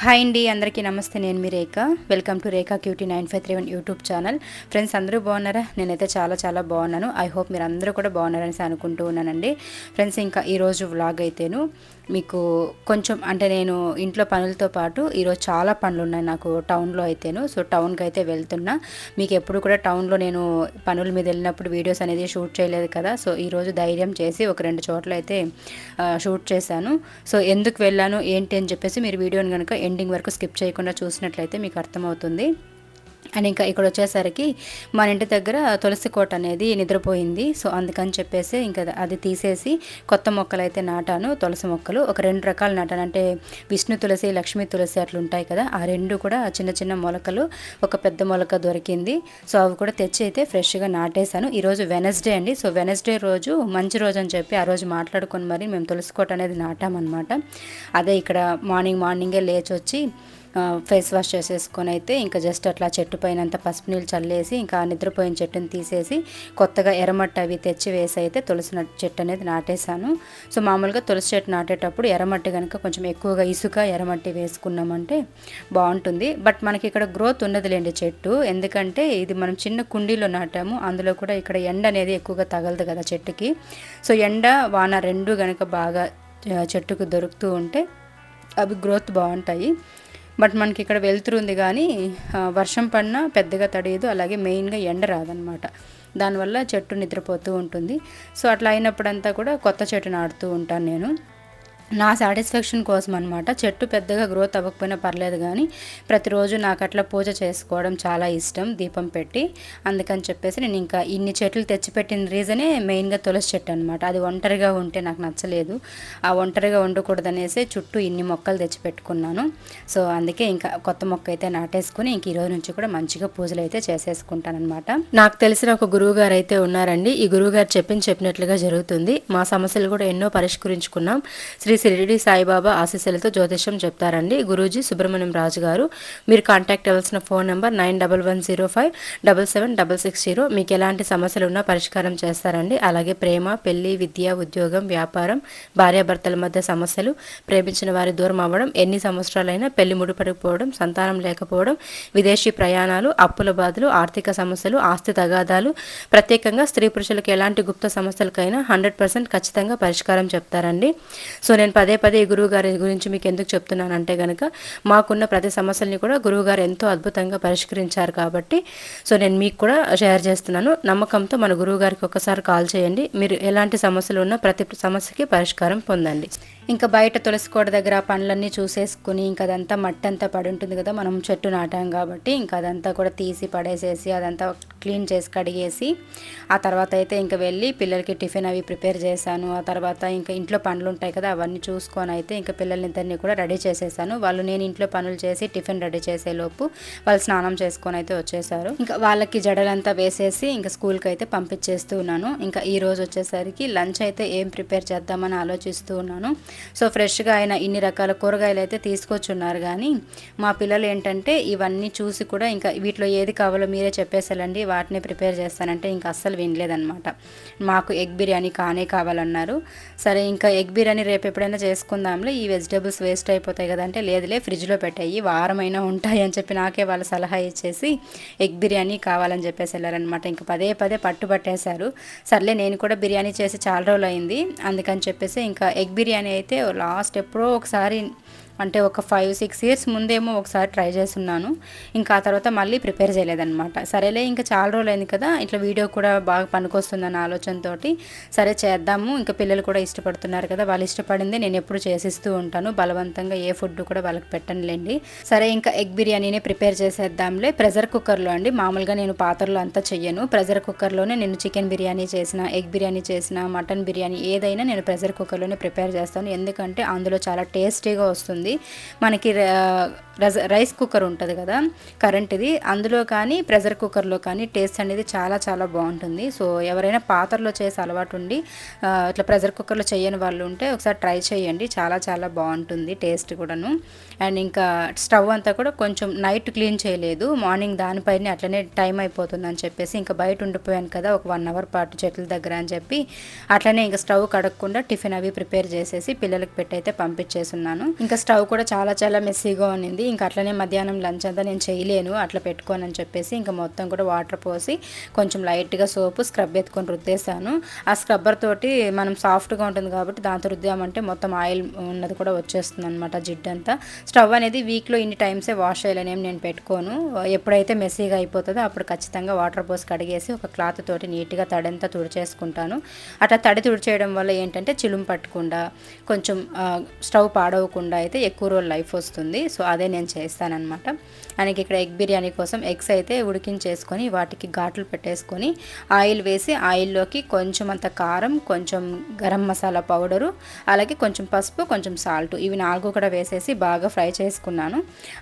Hi అండి, అందరికీ నమస్తే. నేను మీ Rekha. Welcome to Rekha cutie 953 YouTube channel. Friends, అందరూ బాగున్నారా? నేనైతే చాలా చాలా బాగున్నాను. ఐ హోప్ మీరు అందరూ కూడా బాగున్నారని అనుకుంటూ ఉన్నానండి. ఫ్రెండ్స్, ఇంకా ఈరోజు వ్లాగ్ అయితేను మీకు కొంచెం అంటే నేను ఇంట్లో పనులతో పాటు ఈరోజు చాలా పనులు ఉన్నాయి నాకు టౌన్లో అయితేను. సో టౌన్కి అయితే వెళ్తున్నా. మీకు ఎప్పుడు కూడా టౌన్లో నేను పనుల మీద వెళ్ళినప్పుడు వీడియోస్ అనేది షూట్ చేయలేదు కదా. సో ఈరోజు ధైర్యం చేసి ఒక 2 చోట్ల అయితే షూట్ చేశాను. సో ఎందుకు వెళ్ళాను ఏంటి అని చెప్పేసి మీరు వీడియోని కనుక ఎండింగ్ వరకు స్కిప్ చేయకుండా చూసినట్లయితే మీకు అర్థమవుతుంది. అండ్ ఇంకా ఇక్కడ వచ్చేసరికి మన ఇంటి దగ్గర తులసి కోట అనేది నిద్రపోయింది. సో అందుకని చెప్పేసి ఇంకా అది తీసేసి కొత్త మొక్కలు అయితే నాటాను. తులసి మొక్కలు ఒక 2 రకాలు నాటాను. అంటే విష్ణు తులసి, లక్ష్మీ తులసి అట్లా ఉంటాయి కదా, ఆ 2 కూడా చిన్న చిన్న మొలకలు. ఒక పెద్ద మొలక దొరికింది. సో అవి కూడా తెచ్చి అయితే ఫ్రెష్గా నాటేశాను. ఈరోజు వెనస్డే అండి. సో వెనస్డే రోజు మంచి రోజు అని చెప్పి ఆ రోజు మాట్లాడుకొని మరి మేము తులసి కోట అనేది నాటామన్నమాట. అదే ఇక్కడ మార్నింగే లేచి వచ్చి ఫేస్ వాష్ చేసేసుకొని అయితే ఇంకా జస్ట్ అట్లా చెట్టు పైన అంతా పసుపు నీళ్ళు చల్లేసి ఇంకా నిద్రపోయిన చెట్టుని తీసేసి కొత్తగా ఎర్రమట్టి అవి తెచ్చి వేసి అయితే తులసి చెట్టు అనేది నాటేశాను. సో మామూలుగా తులసి చెట్టు నాటేటప్పుడు ఎర్రమట్టి కనుక కొంచెం ఎక్కువగా ఇసుక ఎర్రమట్టి వేసుకున్నామంటే బాగుంటుంది. బట్ మనకి ఇక్కడ గ్రోత్ ఉండదులేండి చెట్టు, ఎందుకంటే ఇది మనం చిన్న కుండీలో నాటాము. అందులో కూడా ఇక్కడ ఎండ అనేది ఎక్కువగా తగలదు కదా చెట్టుకి. సో ఎండ వాన 2 కనుక బాగా చెట్టుకు దొరుకుతూ ఉంటే అవి గ్రోత్ బాగుంటాయి. బట్ మనకి ఇక్కడ వెలుతురుంది కానీ వర్షం పడినా పెద్దగా తడియదు, అలాగే మెయిన్గా ఎండ రాదనమాట. దానివల్ల చెట్టు నిద్రపోతూ ఉంటుంది. సో అట్లా అయినప్పుడంతా కూడా కొత్త చెట్టు నాటుతూ ఉంటాను నేను, నా సాటిస్ఫాక్షన్ కోసం అనమాట. చెట్టు పెద్దగా గ్రోత్ అవ్వకపోయినా పర్లేదు కానీ ప్రతిరోజు నాకు అట్లా పూజ చేసుకోవడం చాలా ఇష్టం, దీపం పెట్టి. అందుకని చెప్పేసి నేను ఇంకా ఇన్ని చెట్లు తెచ్చిపెట్టిన రీజనే మెయిన్గా తులసి చెట్టు అనమాట. అది ఒంటరిగా ఉంటే నాకు నచ్చలేదు. ఆ ఒంటరిగా ఉండకూడదనేసి చుట్టూ ఇన్ని మొక్కలు తెచ్చిపెట్టుకున్నాను. సో అందుకే ఇంకా కొత్త మొక్క అయితే నాటేసుకుని ఇంక ఈరోజు నుంచి కూడా మంచిగా పూజలు అయితే చేసేసుకుంటానమాట. నాకు తెలిసిన ఒక గురువు గారు అయితే ఉన్నారండి. ఈ గురువు గారు చెప్పినట్లుగా జరుగుతుంది. మా సమస్యలు కూడా ఎన్నో పరిష్కరించుకున్నాం. శ్రీ షిరిడి సాయిబాబా ఆశీస్సులతో జ్యోతిష్యం చెప్తారండి గురూజీ సుబ్రహ్మణ్యం రాజు గారు. మీరు కాంటాక్ట్ అవ్వాల్సిన ఫోన్ నెంబర్ 9110566660. మీకు ఎలాంటి సమస్యలు ఉన్నా పరిష్కారం చేస్తారండి. అలాగే ప్రేమ, పెళ్లి, విద్య, ఉద్యోగం, వ్యాపారం, భార్యాభర్తల మధ్య సమస్యలు, ప్రేమించిన వారి దూరం అవ్వడం, ఎన్ని సంవత్సరాలైనా పెళ్లి ముడిపడిపోవడం, సంతానం లేకపోవడం, విదేశీ ప్రయాణాలు, అప్పుల బాధలు, ఆర్థిక సమస్యలు, ఆస్తి తగాదాలు, ప్రత్యేకంగా స్త్రీ పురుషులకు ఎలాంటి గుప్త సమస్యలకైనా 100% ఖచ్చితంగా పరిష్కారం చెప్తారండి. సో నేను పదే ఈ గురువు గారి గురించి మీకు ఎందుకు చెప్తున్నానంటే కనుక మాకున్న ప్రతి సమస్యల్ని కూడా గురువు గారు ఎంతో అద్భుతంగా పరిష్కరించారు కాబట్టి సో నేను మీకు కూడా షేర్ చేస్తున్నాను. నమ్మకంతో మన గురువు గారికి ఒకసారి కాల్ చేయండి. మీరు ఎలాంటి సమస్యలు ఉన్నా ప్రతి సమస్యకి పరిష్కారం పొందండి. ఇంకా బయట తులసి కోట దగ్గర పనులన్నీ చూసేసుకుని ఇంకా అదంతా మట్టి అంతా పడి ఉంటుంది కదా, మనం చెట్టు నాటాం కాబట్టి ఇంకా అదంతా కూడా తీసి పడేసేసి అదంతా క్లీన్ చేసి కడిగేసి ఆ తర్వాత అయితే ఇంకా వెళ్ళి పిల్లలకి టిఫిన్ అవి ప్రిపేర్ చేశాను. ఆ తర్వాత ఇంకా ఇంట్లో పనులు ఉంటాయి కదా, అవన్నీ చూసుకొని అయితే ఇంకా పిల్లలిద్దరిని కూడా రెడీ చేసేసాను. వాళ్ళు నేను ఇంట్లో పనులు చేసి టిఫిన్ రెడీ చేసేలోపు వాళ్ళు స్నానం చేసుకొని అయితే వచ్చేసారు. ఇంకా వాళ్ళకి జడలంతా వేసేసి ఇంకా స్కూల్కి అయితే పంపించేస్తూ ఉన్నాను. ఇంకా ఈ రోజు వచ్చేసరికి లంచ్ అయితే ఏం ప్రిపేర్ చేద్దామని ఆలోచిస్తూ ఉన్నాను. సో ఫ్రెష్గా అయిన ఇన్ని రకాల కూరగాయలు అయితే తీసుకొచ్చున్నారు కానీ మా పిల్లలు ఏంటంటే ఇవన్నీ చూసి కూడా ఇంకా వీటిలో ఏది కావాలో మీరే చెప్పేసాలండి, వాటిని ప్రిపేర్ చేస్తానంటే ఇంకా అస్సలు వినలేదనమాట. మాకు ఎగ్ బిర్యానీ కావాలన్నారు. సరే ఇంకా ఎగ్ బిర్యానీ రేపు ఎప్పుడైనా చేసుకుందాంలే, ఈ వెజిటేబుల్స్ వేస్ట్ అయిపోతాయి కదా అంటే లేదులే ఫ్రిడ్జ్లో పెట్టాయి వారమైనా ఉంటాయి అని చెప్పి నాకే వాళ్ళ సలహా ఇచ్చేసి ఎగ్ బిర్యానీ కావాలని చెప్పేసి వెళ్ళారనమాట. ఇంకా పదే పట్టుబట్టేశారు. సర్లే నేను కూడా బిర్యానీ చేసి చాలా రోజులు అయింది, అందుకని చెప్పేసి ఇంకా ఎగ్ బిర్యానీ అయితే లాస్ట్ ఎప్పుడో ఒకసారి అంటే ఒక 5-6 ఇయర్స్ ముందేమో ఒకసారి ట్రై చేస్తున్నాను. ఇంకా ఆ తర్వాత మళ్ళీ ప్రిపేర్ చేయలేదన్నమాట. సరేలే ఇంకా చాలా రోజులు అయింది కదా, ఇట్లా వీడియో కూడా బాగా పనికొస్తుందన్న ఆలోచనతో సరే చేద్దాము. ఇంకా పిల్లలు కూడా ఇష్టపడుతున్నారు కదా, వాళ్ళు ఇష్టపడిందే నేను ఎప్పుడు చేసిస్తూ ఉంటాను. బలవంతంగా ఏ ఫుడ్ కూడా వాళ్ళకి పెట్టనులేండి. సరే ఇంకా ఎగ్ బిర్యానీనే ప్రిపేర్ చేసేద్దాంలే. ప్రెషర్ కుక్కర్లో అండి, మామూలుగా నేను పాత్రలో అంతా చెయ్యను. ప్రెషర్ కుక్కర్లోనే నేను చికెన్ బిర్యానీ చేసిన, ఎగ్ బిర్యానీ చేసిన, మటన్ బిర్యానీ ఏదైనా నేను ప్రెషర్ కుక్కర్లోనే ప్రిపేర్ చేస్తాను. ఎందుకంటే అందులో చాలా టేస్టీగా వస్తుంది. మనకి రైస్ కుక్కర్ ఉంటుంది కదా కరెంట్ది, అందులో కానీ ప్రెషర్ కుక్కర్లో కానీ టేస్ట్ అనేది చాలా చాలా బాగుంటుంది. సో ఎవరైనా పాత్రలో చేసే అలవాటు ఉండి ఇట్లా ప్రెషర్ కుక్కర్లో చేయని వాళ్ళు ఉంటే ఒకసారి ట్రై చేయండి, చాలా చాలా బాగుంటుంది టేస్ట్ కూడాను. అండ్ ఇంకా స్టవ్ అంతా కూడా కొంచెం నైట్ క్లీన్ చేయలేదు, మార్నింగ్ దానిపైన అట్లనే టైం అయిపోతుందని చెప్పేసి ఇంకా బయట ఉండిపోయాను కదా ఒక 1 అవర్ పాటు చెట్ల దగ్గర అని చెప్పి అట్లనే ఇంకా స్టవ్ కడగకుండా టిఫిన్ అవి ప్రిపేర్ చేసేసి పిల్లలకి పెట్టయితే పంపించేస్తున్నాను. ఇంకా స్టవ్ కూడా చాలా చాలా మెస్సీగా ఉన్నింది. ఇంకా అట్లనే మధ్యాహ్నం లంచ్ అంతా నేను చేయలేను అట్లా పెట్టుకోనని చెప్పేసి ఇంకా మొత్తం కూడా వాటర్ పోసి కొంచెం లైట్గా సోపు స్క్రబ్ ఎత్తుకొని రుద్దేశాను. ఆ స్క్రబ్బర్ తోటి మనం సాఫ్ట్గా ఉంటుంది కాబట్టి దాంతో రుద్దామంటే మొత్తం ఆయిల్ ఉన్నది కూడా వచ్చేస్తుంది అనమాట జిడ్డంతా. స్టవ్ అనేది వీక్లో ఇన్ని టైమ్సే వాష్ చేయాలనేమి నేను పెట్టుకోను, ఎప్పుడైతే మెస్సీగా అయిపోతుందో అప్పుడు ఖచ్చితంగా వాటర్ పోసి కడిగేసి ఒక క్లాత్ తోటి నీట్గా తడంతా తుడిచేసుకుంటాను. అట్లా తడి తుడిచేయడం వల్ల ఏంటంటే చిలుము పట్టకుండా కొంచెం స్టవ్ పాడవకుండా అయితే ఎక్కువ రోజులు లైఫ్ వస్తుంది. సో అదే నేను చేస్తానన్నమాట. ఆయనకి ఇక్కడ ఎగ్ బిర్యానీ కోసం ఎగ్స్ అయితే ఉడికించేసుకొని వాటికి ఘాట్లు పెట్టేసుకొని ఆయిల్ వేసి ఆయిల్లోకి కొంచెం అంత కారం, కొంచెం గరం మసాలా పౌడరు, అలాగే కొంచెం పసుపు, కొంచెం సాల్ట్, ఇవి 4 కూడా వేసేసి బాగా ఫ్రై చేసుకున్నాను.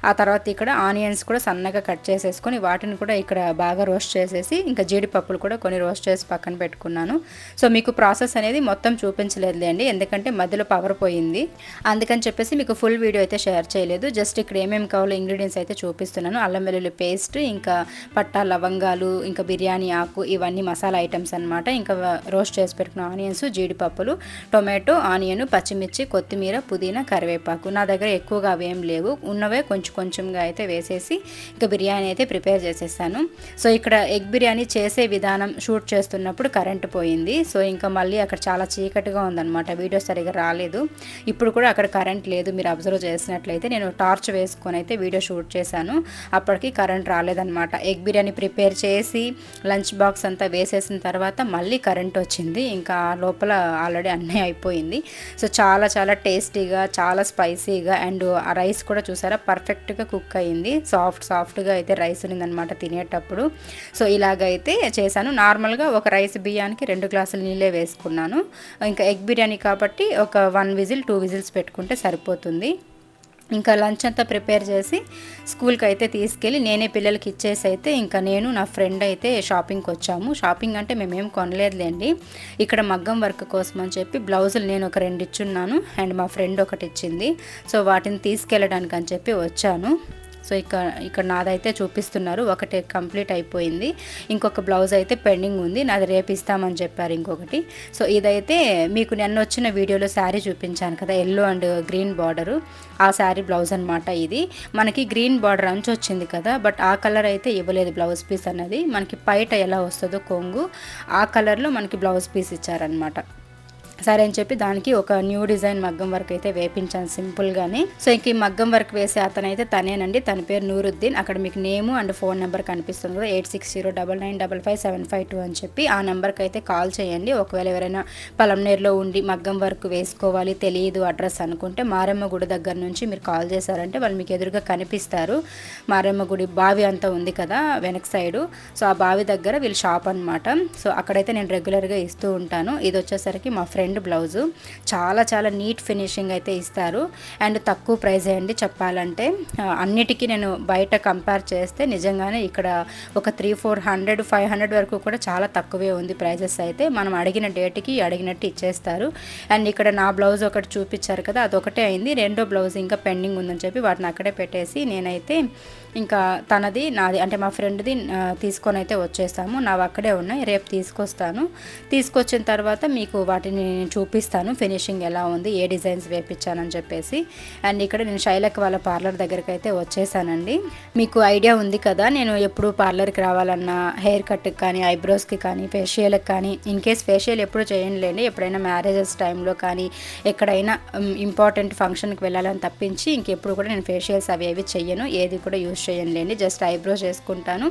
ఆ తర్వాత ఇక్కడ ఆనియన్స్ కూడా సన్నగా కట్ చేసేసుకొని వాటిని కూడా ఇక్కడ బాగా రోస్ట్ చేసేసి ఇంకా జీడిపప్పులు కూడా కొన్ని రోస్ట్ చేసి పక్కన పెట్టుకున్నాను. సో మీకు ప్రాసెస్ అనేది మొత్తం చూపించలేదులేండి, ఎందుకంటే మధ్యలో పవర్ పోయింది, అందుకని చెప్పేసి మీకు ఫుల్ వీడియో అయితే షేర్ చేయలేదు. జస్ట్ ఇక్కడ ఏమేమి కావాలో ఇంగ్రీడియంట్స్ అయితే చూపిస్తున్నాను. అల్లం వెల్లుల్లి పేస్ట్, ఇంకా పట్టా లవంగాలు, ఇంకా బిర్యానీ ఆకు, ఇవన్నీ మసాలా ఐటమ్స్ అనమాట. ఇంకా రోస్ట్ చేసి పెట్టుకున్న ఆనియన్స్, జీడిపప్పులు, టొమాటో, ఆనియన్, పచ్చిమిర్చి, కొత్తిమీర, పుదీనా, కరివేపాకు. నా దగ్గర ఎక్కువగా అవేం లేవు, ఉన్నవే కొంచెం కొంచెంగా అయితే వేసేసి ఇంకా బిర్యానీ అయితే ప్రిపేర్ చేసేసాను. సో ఇక్కడ ఎగ్ బిర్యానీ చేసే విధానం షూట్ చేస్తున్నప్పుడు కరెంటు పోయింది. సో ఇంకా మళ్ళీ అక్కడ చాలా చీకటిగా ఉందన్నమాట, వీడియో సరిగా రాలేదు. ఇప్పుడు కూడా అక్కడ కరెంట్ లేదు, మీరు అబ్జర్వ్ చేసినట్లయితే నేను టార్చ్ వేసుకొని అయితే వీడియో షూట్ చేశాను, అప్పటికి కరెంట్ రాలేదన్నమాట. ఎగ్ బిర్యానీ ప్రిపేర్ చేసి లంచ్ బాక్స్ అంతా వేసేసిన తర్వాత మళ్ళీ కరెంట్ వచ్చింది, ఇంకా లోపల ఆల్రెడీ అన్నీ అయిపోయింది. సో చాలా చాలా టేస్టీగా, చాలా స్పైసీగా, అండ్ ఆ రైస్ కూడా చూసారా పర్ఫెక్ట్గా కుక్ అయ్యింది, సాఫ్ట్గా అయితే రైస్ ఉన్నదన్నమాట తినేటప్పుడు. సో ఇలాగైతే చేశాను. నార్మల్గా ఒక రైస్ బియ్యానికి 2 గ్లాసులు నీళ్ళే వేసుకున్నాను. ఇంకా ఎగ్ బిర్యానీ కాబట్టి ఒక 1 విజిల్ 2 విజిల్స్ పెట్టుకుంటే సరిపోతుంది. ఇంకా లంచ్ అంతా ప్రిపేర్ చేసి స్కూల్కి అయితే తీసుకెళ్ళి నేనే పిల్లలకి ఇచ్చేసి అయితే ఇంకా నేను నా ఫ్రెండ్ అయితే షాపింగ్కి వచ్చాము. షాపింగ్ అంటే మేమేం కొనలేదులేండి, ఇక్కడ మగ్గం వర్క్ కోసం అని చెప్పి బ్లౌజులు నేను ఒక 2 ఇచ్చున్నాను అండ్ మా ఫ్రెండ్ ఒకటి ఇచ్చింది. సో వాటిని తీసుకెళ్ళడానికి అని చెప్పి వచ్చాను. సో ఇక్కడ నాదైతే చూపిస్తున్నారు, ఒకటి కంప్లీట్ అయిపోయింది, ఇంకొక బ్లౌజ్ అయితే పెండింగ్ ఉంది, నాది రేపు ఇస్తామని చెప్పారు ఇంకొకటి. సో ఇదైతే మీకు నిన్న వచ్చిన వీడియోలో శారీ చూపించాను కదా, ఎల్లో అండ్ గ్రీన్ బార్డరు, ఆ శారీ బ్లౌజ్ అనమాట. ఇది మనకి గ్రీన్ బార్డర్ అంచు వచ్చింది కదా, బట్ ఆ కలర్ అయితే ఇవ్వలేదు బ్లౌజ్ పీస్ అన్నది. మనకి పైట ఎలా వస్తుందో కొంగు, ఆ కలర్లో మనకి బ్లౌజ్ పీస్ ఇచ్చారనమాట. సరే అని చెప్పి దానికి ఒక న్యూ డిజైన్ మగ్గం వర్క్ అయితే వేపించాను సింపుల్గానే. సో ఇంక ఈ మగ్గం వర్క్ వేసే అతనైతే తనేనండి, తన పేరు నూరుద్దీన్. అక్కడ మీకు నేము అండ్ ఫోన్ నెంబర్ కనిపిస్తుంది కదా, 8609955552 అని చెప్పి ఆ నెంబర్కి అయితే కాల్ చేయండి. ఒకవేళ ఎవరైనా పలంనేరులో ఉండి మగ్గం వర్క్ వేసుకోవాలి తెలియదు అడ్రస్ అనుకుంటే మారమ్మ గుడి దగ్గర నుంచి మీరు కాల్ చేశారంటే వాళ్ళు మీకు ఎదురుగా కనిపిస్తారు. మారమ్మ గుడి బావి అంతా ఉంది కదా వెనక సైడు, సో ఆ బావి దగ్గర వీళ్ళ షాప్ అనమాట. సో అక్కడైతే నేను రెగ్యులర్గా ఇస్తూ ఉంటాను. ఇది వచ్చేసరికి మా ఫ్రెండ్ బ్లౌజు, చాలా చాలా నీట్ ఫినిషింగ్ అయితే ఇస్తారు అండ్ తక్కువ ప్రైస్ అండి చెప్పాలంటే. అన్నిటికీ నేను బయట కంపేర్ చేస్తే నిజంగానే ఇక్కడ ఒక 300-400 500 వరకు కూడా చాలా తక్కువే ఉంది ప్రైజెస్ అయితే. మనం అడిగిన డేట్కి అడిగినట్టు ఇచ్చేస్తారు. అండ్ ఇక్కడ నా బ్లౌజ్ ఒకటి చూపించారు కదా, అదొకటే అయింది, రెండో బ్లౌజ్ ఇంకా పెండింగ్ ఉందని చెప్పి వాటిని అక్కడే పెట్టేసి నేనైతే ఇంకా తనది నాది అంటే మా ఫ్రెండ్ది తీసుకొని అయితే వచ్చేసాము. నావి అక్కడే ఉన్నాయి, రేపు తీసుకొస్తాను. తీసుకొచ్చిన తర్వాత మీకు వాటిని చూపిస్తాను ఫినిషింగ్ ఎలా ఉంది, ఏ డిజైన్స్ వేపించానని చెప్పేసి. అండ్ ఇక్కడ నేను శైలక్ వాళ్ళ పార్లర్ దగ్గరికి అయితే వచ్చేసానండి. మీకు ఐడియా ఉంది కదా, నేను ఎప్పుడు పార్లర్కి రావాలన్నా హెయిర్ కట్కి కానీ, ఐబ్రోస్కి కానీ, ఫేషియల్కి కానీ, ఇన్ కేస్ ఫేషియల్ ఎప్పుడు చేయలేండి, ఎప్పుడైనా మ్యారేజెస్ టైంలో కానీ ఎక్కడైనా ఇంపార్టెంట్ ఫంక్షన్కి వెళ్ళాలని తప్పించి ఇంకెప్పుడు కూడా నేను ఫేషియల్స్ అవి చెయ్యను, ఏది కూడా యూజ్ చేయనులేండి. జస్ట్ ఐబ్రోస్ చేసుకుంటాను,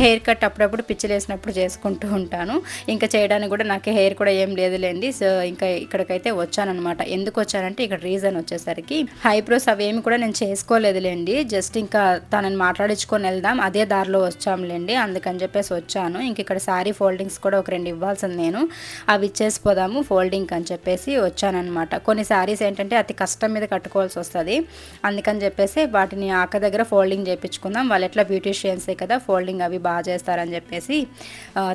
హెయిర్ కట్ అప్పుడప్పుడు పిచ్చిలేసినప్పుడు చేసుకుంటూ ఉంటాను. ఇంకా చేయడానికి కూడా నాకు హెయిర్ కూడా ఏం లేదులేండి. సో ఇంకా ఇక్కడికైతే వచ్చానమాట. ఎందుకు వచ్చానంటే ఇక్కడ రీజన్ వచ్చేసరికి ఐబ్రోస్ అవేమి కూడా నేను చేసుకోలేదులేండి. జస్ట్ ఇంకా తనని మాట్లాడించుకొని వెళ్దాం, అదే దారిలో వచ్చాంలేండి, అందుకని చెప్పేసి వచ్చాను. ఇంక ఇక్కడ శారీ ఫోల్డింగ్స్ కూడా ఒక 2 ఇవ్వాల్సింది, నేను అవి ఇచ్చేసిపోదాము ఫోల్డింగ్ అని చెప్పేసి వచ్చానమాట. కొన్ని శారీస్ ఏంటంటే అతి కష్టం మీద కట్టుకోవాల్సి వస్తుంది, అందుకని చెప్పేసి వాటిని అక్క దగ్గర ఫోల్డింగ్ చేయించుకుందాం, వాళ్ళు ఎట్లా బ్యూటీషియన్సే కదా, ఫోల్డింగ్ అవి బాగా చేస్తారని చెప్పేసి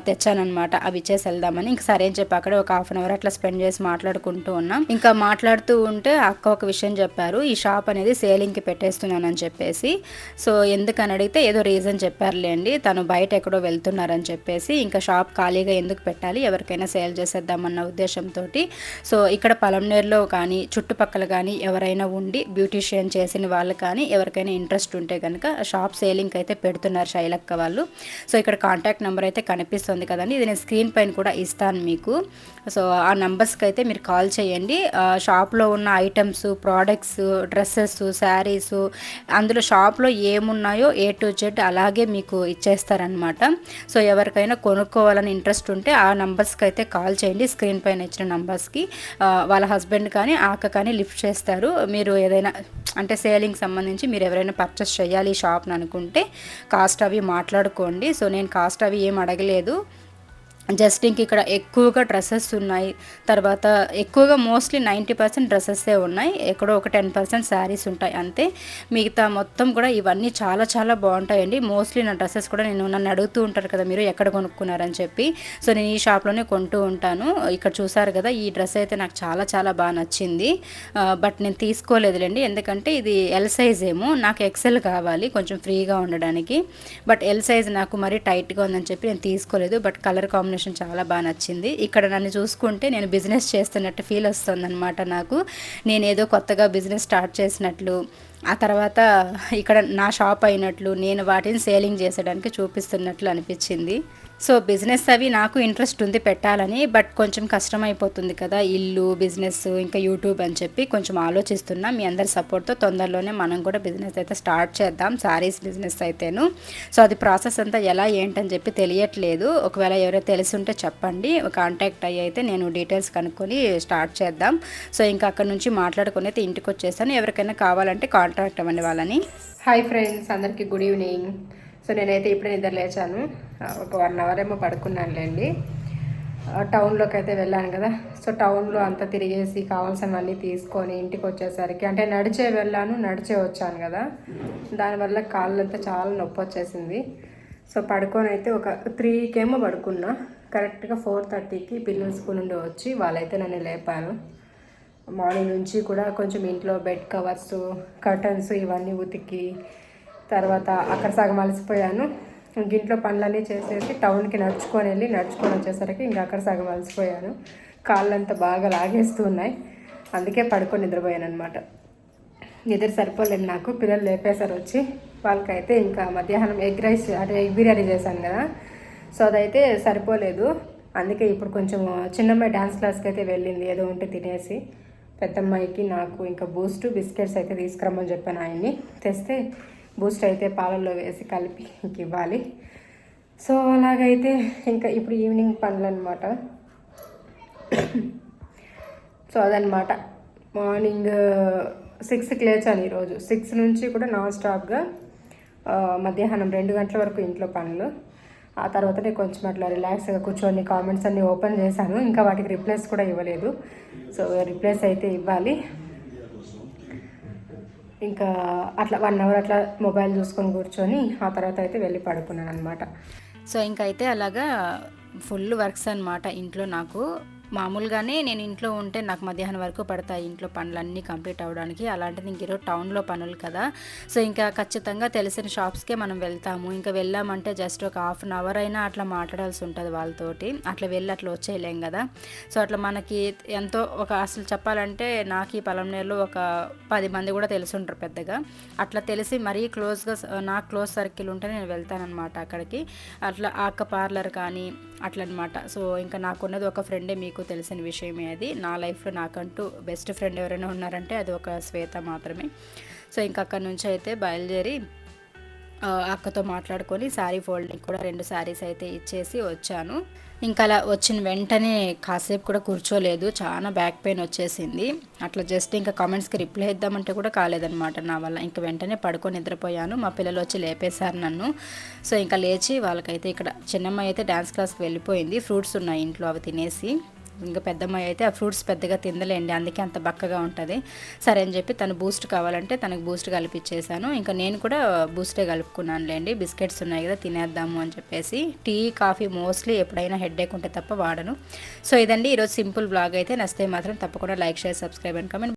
తెచ్చానమాట. అవి ఇచ్చేసి వెళ్దామని ఇంక సరే అని చెప్పి అక్కడ ఒక హాఫ్ అన్ అవర్ అట్లా స్పెండ్ చేసి మాట్లాడుకుంటూ ఉన్నాం. ఇంకా మాట్లాడుతూ ఉంటే అక్క ఒక విషయం చెప్పారు, ఈ షాప్ అనేది సేలింగ్కి పెట్టేస్తున్నానని చెప్పేసి. సో ఎందుకని అడిగితే ఏదో రీజన్ చెప్పారులేండి, తను బయట ఎక్కడో వెళ్తున్నారని చెప్పేసి. ఇంకా షాప్ ఖాళీగా ఎందుకు పెట్టాలి, ఎవరికైనా సేల్ చేసేద్దామన్న ఉద్దేశంతో. సో ఇక్కడ పలంనేరులో కానీ చుట్టుపక్కల కానీ ఎవరైనా ఉండి బ్యూటీషియన్ చేసిన వాళ్ళు కానీ ఎవరికైనా ఇంట్రెస్ట్ ఉంటే కనుక షాప్ సేలింగ్కి అయితే పెడుతున్నారు శైలక్క వాళ్ళు. సో ఇక్కడ కాంటాక్ట్ నెంబర్ అయితే కనిపిస్తుంది కదండి, ఇది నేను స్క్రీన్ పైన కూడా ఇస్తాను మీకు. సో ఆ నెంబర్స్కి అయితే మీరు కాల్ చేయండి. షాప్లో ఉన్న ఐటమ్స్, ప్రోడక్ట్స్, డ్రెస్సెస్, శారీస్, అందులో షాప్లో ఏమున్నాయో A to Z అలాగే మీకు ఇచ్చేస్తారనమాట. సో ఎవరికైనా కొనుక్కోవాలని ఇంట్రెస్ట్ ఉంటే ఆ నెంబర్స్కి అయితే కాల్ చేయండి, స్క్రీన్ పైన ఇచ్చిన నెంబర్స్కి. వాళ్ళ హస్బెండ్ కానీ అక్క కానీ లిఫ్ట్ చేస్తారు. మీరు ఏదైనా అంటే సేలింగ్ సంబంధించి మీరు ఎవరైనా పర్చేస్ చేయాలి ఈ షాప్ని అనుకుంటే కాస్ట్ అవి మాట్లాడుకోండి. సో నేను కాస్ట్ అవి ఏం అడగలేదు, జస్ట్ ఇంక ఇక్కడ ఎక్కువగా డ్రెస్సెస్ ఉన్నాయి, తర్వాత ఎక్కువగా మోస్ట్లీ 90% డ్రెస్సెస్సే ఉన్నాయి, ఎక్కడో ఒక 10% శారీస్ ఉంటాయి అంతే. మిగతా మొత్తం కూడా ఇవన్నీ చాలా చాలా బాగుంటాయండి. మోస్ట్లీ నా డ్రెస్సెస్ కూడా నన్ను అడుగుతూ ఉంటారు కదా మీరు ఎక్కడ కొనుక్కున్నారని చెప్పి. సో నేను ఈ షాప్లోనే కొంటూ ఉంటాను. ఇక్కడ చూసారు కదా, ఈ డ్రెస్ అయితే నాకు చాలా చాలా బాగా నచ్చింది. బట్ నేను తీసుకోలేదులేండి, ఎందుకంటే ఇది ఎల్ సైజ్ ఏమో, నాకు ఎక్సెల్ కావాలి కొంచెం ఫ్రీగా ఉండడానికి. బట్ ఎల్ సైజ్ నాకు మరీ టైట్గా ఉందని చెప్పి నేను తీసుకోలేదు. బట్ కలర్ కాంబినేషన్ చాలా బాగా నచ్చింది. ఇక్కడ నన్ను చూసుకుంటే నేను బిజినెస్ చేస్తున్నట్టు ఫీల్ వస్తుంది అనమాట నాకు. నేను ఏదో కొత్తగా బిజినెస్ స్టార్ట్ చేసినట్లు, ఆ తర్వాత ఇక్కడ నా షాప్ అయినట్లు, నేను వాటిని సేలింగ్ చేసేయడానికి చూపిస్తున్నట్లు అనిపించింది. సో బిజినెస్ అవి నాకు ఇంట్రెస్ట్ ఉంది పెట్టాలని, బట్ కొంచెం కష్టమైపోతుంది కదా, ఇల్లు, బిజినెస్, ఇంకా యూట్యూబ్ అని చెప్పి కొంచెం ఆలోచిస్తున్నా. మీ అందరి సపోర్ట్తో తొందరలోనే మనం కూడా బిజినెస్ అయితే స్టార్ట్ చేద్దాం, శారీస్ బిజినెస్ అయితేను. సో అది ప్రాసెస్ అంతా ఎలా ఏంటని చెప్పి తెలియట్లేదు, ఒకవేళ ఎవరైనా తెలిసి ఉంటే చెప్పండి, కాంటాక్ట్ అయ్యి అయితే నేను డీటెయిల్స్ కనుక్కొని స్టార్ట్ చేద్దాం. సో ఇంకా అక్కడ నుంచి మాట్లాడుకొని అయితే ఇంటికి వచ్చేసాను. ఎవరికైనా కావాలంటే కాంటాక్ట్ అవ్వండి వాళ్ళని. హాయ్ ఫ్రెండ్స్, అందరికీ గుడ్ ఈవినింగ్. సో నేనైతే ఇప్పుడే నిద్ర లేచాను, ఒక 1 అవర్ ఏమో పడుకున్నానులేండి. టౌన్లోకి అయితే వెళ్ళాను కదా, సో టౌన్లో అంతా తిరిగేసి కావాల్సినవన్నీ తీసుకొని ఇంటికి వచ్చేసరికి, అంటే నడిచే వెళ్ళాను నడిచే వచ్చాను కదా, దానివల్ల కాళ్ళంతా చాలా నొప్పి వచ్చేసింది. సో పడుకొని అయితే ఒక 3కేమో పడుకున్నా. కరెక్ట్గా 4:30కి పిల్లలు స్కూల్ నుండి వచ్చి వాళ్ళైతే నన్ను లేపాను. మార్నింగ్ నుంచి కూడా కొంచెం ఇంట్లో బెడ్ కవర్స్, కర్టన్స్ ఇవన్నీ ఉతికి, తర్వాత అక్కడ సగం అలసిపోయాను. ఇంట్లో పనులన్నీ చేసేసి టౌన్కి నడుచుకొని వచ్చేసరికి ఇంకా అక్కడ సగం అలసిపోయాను. కాళ్ళంతా బాగా లాగేస్తూ ఉన్నాయి, అందుకే పడుకొని నిద్రపోయాను అనమాట. నిద్ర సరిపోలేదు నాకు. పిల్లలు లేపేశారు వచ్చి, వాళ్ళకైతే ఇంకా మధ్యాహ్నం ఎగ్ రైస్ అంటే ఎగ్ బిర్యానీ చేశాను కదా, సో అదైతే సరిపోలేదు. అందుకే ఇప్పుడు కొంచెం చిన్నమ్మాయి డ్యాన్స్ క్లాస్కి అయితే వెళ్ళింది, ఏదో ఉంటే తినేసి. పెద్దమ్మాయికి నాకు ఇంకా బూస్ట్, బిస్కెట్స్ అయితే తీసుకురమ్మని చెప్పాను ఆయన్ని. తెస్తే బూస్ట్ అయితే పాలల్లో వేసి కలిపి ఇంక ఇవ్వాలి. సో అలాగైతే ఇంకా ఇప్పుడు ఈవినింగ్ పనులు అనమాట. సో అదనమాట, మార్నింగ్ 6కి లేచాను ఈరోజు. 6 నుంచి కూడా నాన్ స్టాప్గా మధ్యాహ్నం 2 గంటల వరకు ఇంట్లో పనులు. ఆ తర్వాతనే కొంచెం అట్లా రిలాక్స్గా కూర్చొని కామెంట్స్ అన్నీ ఓపెన్ చేశాను. ఇంకా వాటికి రిప్లైస్ కూడా ఇవ్వలేదు. సో రిప్లైస్ అయితే ఇవ్వాలి. ఇంకా అట్లా 1 అవర్ అట్లా మొబైల్ చూసుకొని కూర్చొని ఆ తర్వాత అయితే వెళ్ళి పడుకున్నాను అనమాట. సో ఇంకైతే అలాగా ఫుల్ వర్క్స్ అనమాట ఇంట్లో. నాకు మామూలుగానే నేను ఇంట్లో ఉంటే నాకు మధ్యాహ్నం వరకు పడతాయి ఇంట్లో పనులన్నీ కంప్లీట్ అవ్వడానికి. అలాంటిది ఇంక ఈరోజు టౌన్లో పనులు కదా, సో ఇంకా ఖచ్చితంగా తెలిసిన షాప్స్కే మనం వెళ్తాము. ఇంకా వెళ్ళామంటే జస్ట్ ఒక హాఫ్ అన్ అవర్ అయినా అట్లా మాట్లాడాల్సి ఉంటుంది వాళ్ళతోటి. అట్లా వెళ్ళి అట్లా వచ్చేయలేం కదా. సో అట్లా మనకి ఎంతో ఒక అసలు చెప్పాలంటే నాకు ఈ పలంనేరులో ఒక 10 మంది కూడా తెలిసి ఉంటారు పెద్దగా. అట్లా తెలిసి మరీ క్లోజ్గా నాకు క్లోజ్ సర్కిల్ ఉంటే నేను వెళ్తానమాట అక్కడికి. అట్లా అక్క పార్లర్ కానీ అట్లా అనమాట. సో ఇంకా నాకున్నది ఒక ఫ్రెండే, మీకు తెలిసిన విషయమే అది. నా లైఫ్లో నాకంటూ బెస్ట్ ఫ్రెండ్ ఎవరైనా ఉన్నారంటే అది ఒక శ్వేత మాత్రమే. సో ఇంకా అక్కడి నుంచి అయితే బయలుదేరి అక్కతో మాట్లాడుకొని శారీ ఫోల్డింగ్ కూడా 2 శారీస్ అయితే ఇచ్చేసి వచ్చాను. ఇంకా అలా వచ్చిన వెంటనే కాసేపు కూడా కూర్చోలేదు, చాలా బ్యాక్ పెయిన్ వచ్చేసింది. అట్లా జస్ట్ ఇంకా కామెంట్స్కి రిప్లై ఇద్దామంటే కూడా కాలేదనమాట నా వల్ల. ఇంకా వెంటనే పడుకొని నిద్రపోయాను. మా పిల్లలు వచ్చి లేపేశారు నన్ను. సో ఇంకా లేచి వాళ్ళకైతే ఇక్కడ చిన్నమ్మాయి అయితే డ్యాన్స్ క్లాస్కి వెళ్ళిపోయింది. ఫ్రూట్స్ ఉన్నాయి ఇంట్లో, అవి తినేసి. ఇంకా పెద్దమ్మాయి అయితే ఆ ఫ్రూట్స్ పెద్దగా తిందలేండి, అందుకే అంత బక్కగా ఉంటుంది. సరే అని చెప్పి తను బూస్ట్ కావాలంటే తనకు బూస్ట్ కలిపిచ్చేసాను. ఇంకా నేను కూడా బూస్టే కలుపుకున్నానులేండి, బిస్కెట్స్ ఉన్నాయి కదా తినేద్దాము అని చెప్పేసి. టీ కాఫీ మోస్ట్లీ ఎప్పుడైనా హెడేక్ ఉంటే తప్ప వాడను. సో ఇదండి ఈరోజు సింపుల్ బ్లాగ్ అయితే. నచ్చితే మాత్రం తప్పకుండా like, share, subscribe and comment.